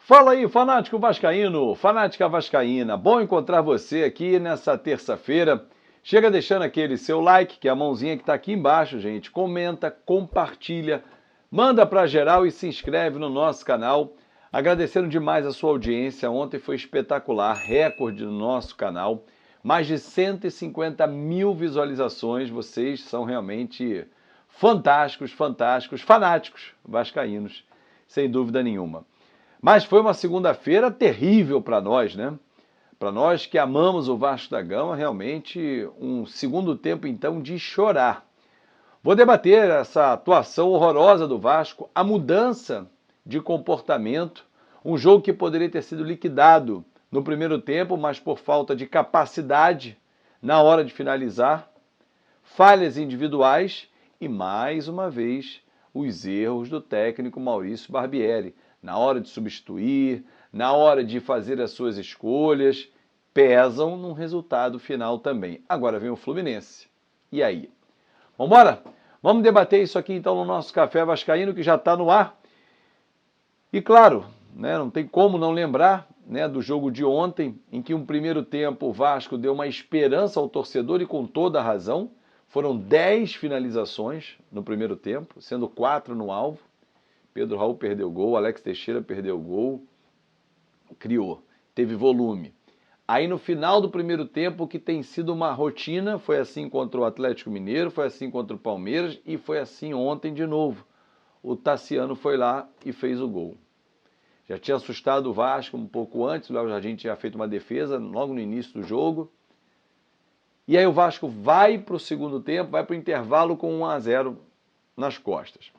Fala aí, fanático vascaíno, fanática vascaína. Bom encontrar você aqui nessa terça-feira. Chega deixando aquele seu like, que é a mãozinha que está aqui embaixo, gente. Comenta, compartilha, manda para geral e se inscreve no nosso canal. Agradecendo demais a sua audiência. Ontem foi espetacular, recorde no nosso canal. Mais de 150 mil visualizações. Vocês são realmente fantásticos, fanáticos vascaínos, sem dúvida nenhuma. Mas foi uma segunda-feira terrível para nós, né? Para nós que amamos o Vasco da Gama, realmente um segundo tempo, então, de chorar. Vou debater essa atuação horrorosa do Vasco, a mudança de comportamento, um jogo que poderia ter sido liquidado no primeiro tempo, mas por falta de capacidade na hora de finalizar, falhas individuais e, mais uma vez, os erros do técnico Maurício Barbieri. Na hora de substituir, na hora de fazer as suas escolhas, pesam no resultado final também. Agora vem o Fluminense. E aí? Vambora? Vamos debater isso aqui então no nosso Café Vascaíno, que já está no ar. E claro, né, não tem como não lembrar, né, do jogo de ontem, em que um primeiro tempo o Vasco deu uma esperança ao torcedor e com toda a razão. Foram 10 finalizações no primeiro tempo, sendo 4 no alvo. Pedro Raul perdeu gol, Alex Teixeira perdeu gol, criou, teve volume. Aí no final do primeiro tempo, que tem sido uma rotina, foi assim contra o Atlético Mineiro, foi assim contra o Palmeiras e foi assim ontem de novo. O Tassiano foi lá e fez o gol. Já tinha assustado o Vasco um pouco antes, o Léo Jardim tinha feito uma defesa logo no início do jogo. E aí o Vasco vai para o segundo tempo, vai para o intervalo com 1-0 nas costas.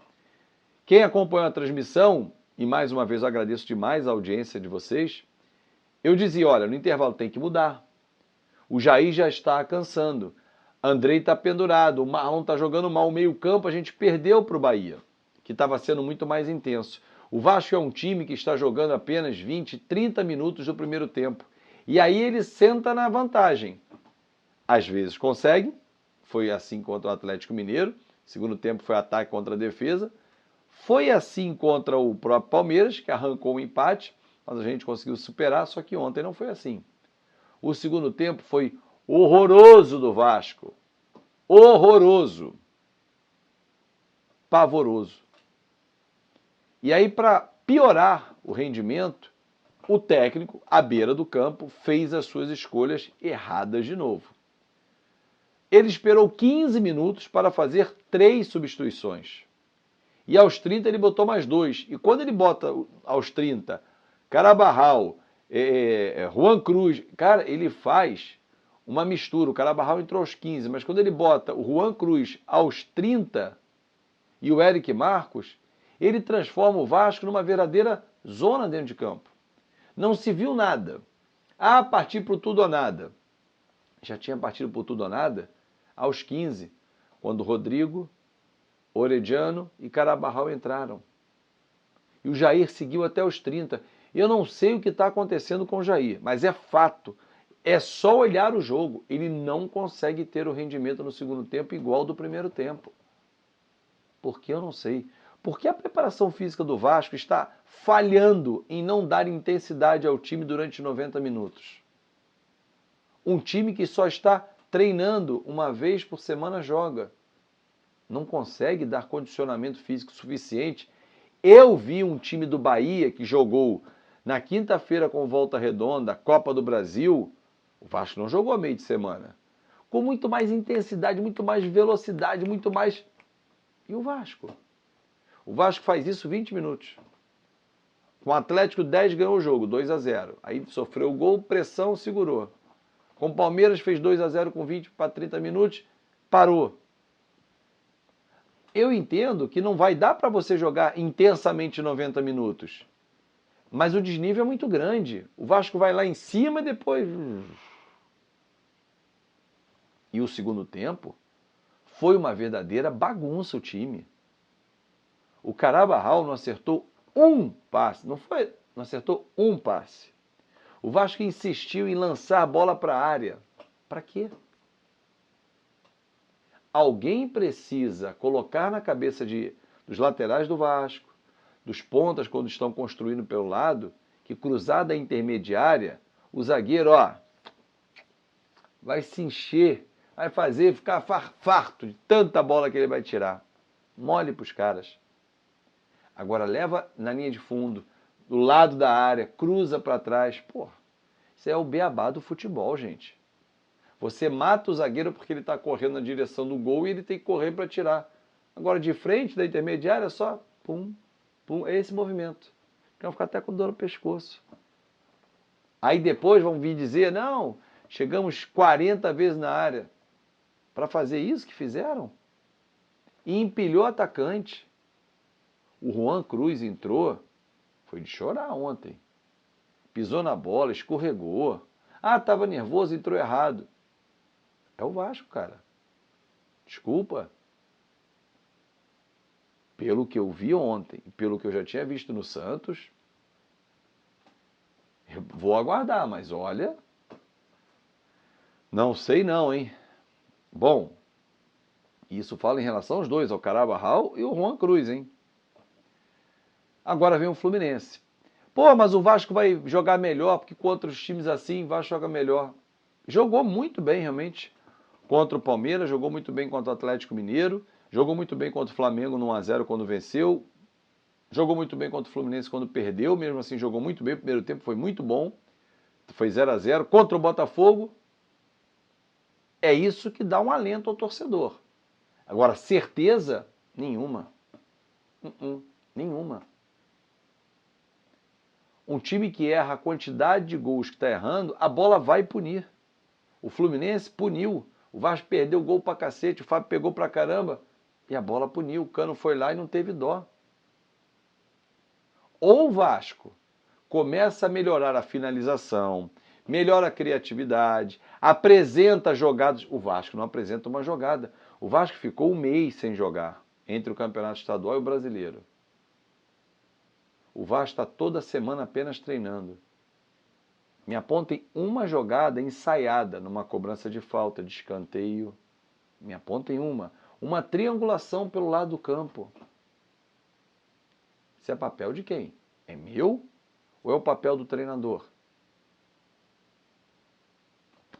Quem acompanhou a transmissão, e mais uma vez eu agradeço demais a audiência de vocês, eu dizia, olha, no intervalo tem que mudar. O Jair já está cansando, Andrei está pendurado, o Marlon está jogando mal, o meio-campo a gente perdeu para o Bahia, que estava sendo muito mais intenso. O Vasco é um time que está jogando apenas 20, 30 minutos do primeiro tempo. E aí ele senta na vantagem. Às vezes consegue, foi assim contra o Atlético Mineiro, segundo tempo foi ataque contra a defesa. Foi assim contra o próprio Palmeiras, que arrancou um empate, mas a gente conseguiu superar, só que ontem não foi assim. O segundo tempo foi horroroso do Vasco. Horroroso. Pavoroso. E aí, para piorar o rendimento, o técnico, à beira do campo, fez as suas escolhas erradas de novo. Ele esperou 15 minutos para fazer 3 substituições. E aos 30 ele botou mais 2. E quando ele bota aos 30, Carabarral, Juan Cruz, cara, ele faz uma mistura. O Carabarral entrou aos 15, mas quando ele bota o Juan Cruz aos 30 e o Eric Marcos, ele transforma o Vasco numa verdadeira zona dentro de campo. Não se viu nada. Partir para o tudo ou nada. Já tinha partido para o tudo ou nada aos 15, quando o Rodrigo, Orediano e Carabarral entraram. E o Jair seguiu até os 30. Eu não sei o que está acontecendo com o Jair, mas é fato. É só olhar o jogo. Ele não consegue ter o rendimento no segundo tempo igual ao do primeiro tempo. Por que eu não sei? Porque a preparação física do Vasco está falhando em não dar intensidade ao time durante 90 minutos. Um time que só está treinando uma vez por semana joga. Não consegue dar condicionamento físico suficiente. Eu vi um time do Bahia que jogou na quinta-feira com Volta Redonda, Copa do Brasil. O Vasco não jogou a meio de semana. Com muito mais intensidade, muito mais velocidade, muito mais... E o Vasco? O Vasco faz isso 20 minutos. Com o Atlético 10 ganhou o jogo, 2-0. Aí sofreu o gol, pressão, segurou. Com o Palmeiras fez 2-0 com 20 para 30 minutos, parou. Eu entendo que não vai dar para você jogar intensamente 90 minutos. Mas o desnível é muito grande. O Vasco vai lá em cima e depois... E o segundo tempo foi uma verdadeira bagunça o time. O Carabarral não acertou um passe. Não acertou um passe. O Vasco insistiu em lançar a bola para a área. Para quê? Alguém precisa colocar na cabeça dos laterais do Vasco, dos pontas quando estão construindo pelo lado, que cruzada intermediária, o zagueiro, ó, vai se encher, vai ficar farto de tanta bola que ele vai tirar. Mole para os caras. Agora leva na linha de fundo, do lado da área, cruza para trás. Pô, isso é o beabá do futebol, gente. Você mata o zagueiro porque ele está correndo na direção do gol e ele tem que correr para tirar. Agora, de frente da intermediária, é só pum, pum, é esse movimento. Então, ficar até com dor no pescoço. Aí depois vão vir dizer, não, chegamos 40 vezes na área. Para fazer isso que fizeram? E empilhou o atacante. O Juan Cruz entrou, foi de chorar ontem. Pisou na bola, escorregou. Ah, estava nervoso, entrou errado. É o Vasco, cara. Desculpa. Pelo que eu vi ontem, pelo que eu já tinha visto no Santos, eu vou aguardar, mas olha, não sei não, hein? Bom, isso fala em relação aos dois, ao Carabarral e o Juan Cruz, hein? Agora vem o Fluminense. Pô, mas o Vasco vai jogar melhor, porque contra os times assim, o Vasco joga melhor. Jogou muito bem, realmente, contra o Palmeiras, jogou muito bem contra o Atlético Mineiro, jogou muito bem contra o Flamengo no 1-0 quando venceu, jogou muito bem contra o Fluminense quando perdeu, mesmo assim jogou muito bem, o primeiro tempo foi muito bom, foi 0-0. Contra o Botafogo, é isso que dá um alento ao torcedor. Agora, certeza? Nenhuma. Nenhuma. Um time que erra a quantidade de gols que está errando, a bola vai punir. O Fluminense puniu. O Vasco perdeu o gol pra cacete, o Fábio pegou pra caramba e a bola puniu. O Cano foi lá e não teve dó. Ou o Vasco começa a melhorar a finalização, melhora a criatividade, apresenta jogadas. O Vasco não apresenta uma jogada. O Vasco ficou um mês sem jogar entre o Campeonato Estadual e o Brasileiro. O Vasco está toda semana apenas treinando. Me apontem uma jogada ensaiada numa cobrança de falta, de escanteio. Me apontem uma. Uma triangulação pelo lado do campo. Isso é papel de quem? É meu ou é o papel do treinador?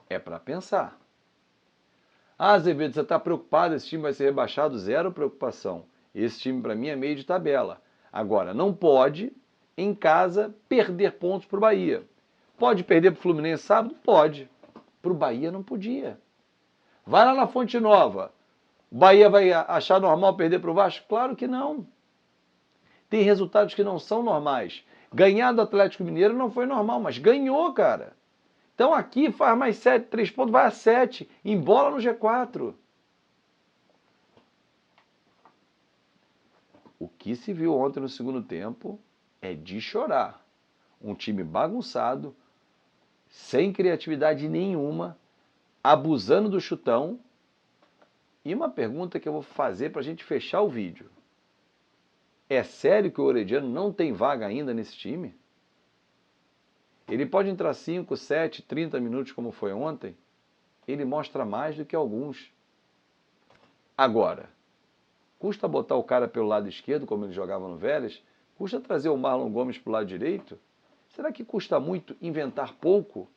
É para pensar. Ah, Azevedo, você está preocupado? Esse time vai ser rebaixado? Zero preocupação. Esse time, para mim, é meio de tabela. Agora, não pode, em casa, perder pontos para o Bahia. Pode perder para o Fluminense sábado? Pode. Para o Bahia não podia. Vai lá na Fonte Nova. O Bahia vai achar normal perder para o Vasco? Claro que não. Tem resultados que não são normais. Ganhar do Atlético Mineiro não foi normal, mas ganhou, cara. Então aqui faz mais 7, 3 pontos, vai a 7. Embola no G4. O que se viu ontem no segundo tempo é de chorar. Um time bagunçado, sem criatividade nenhuma, abusando do chutão. E uma pergunta que eu vou fazer para a gente fechar o vídeo. É sério que o Orediano não tem vaga ainda nesse time? Ele pode entrar 5, 7, 30 minutos como foi ontem. Ele mostra mais do que alguns. Agora, custa botar o cara pelo lado esquerdo, como ele jogava no Vélez? Custa trazer o Marlon Gomes para o lado direito? Será que custa muito inventar pouco?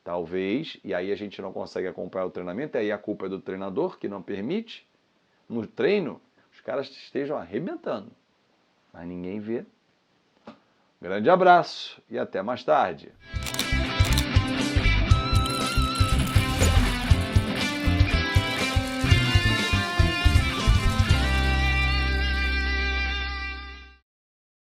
Talvez, e aí a gente não consegue acompanhar o treinamento, aí a culpa é do treinador, que não permite. No treino, os caras estejam arrebentando, mas ninguém vê. Grande abraço e até mais tarde.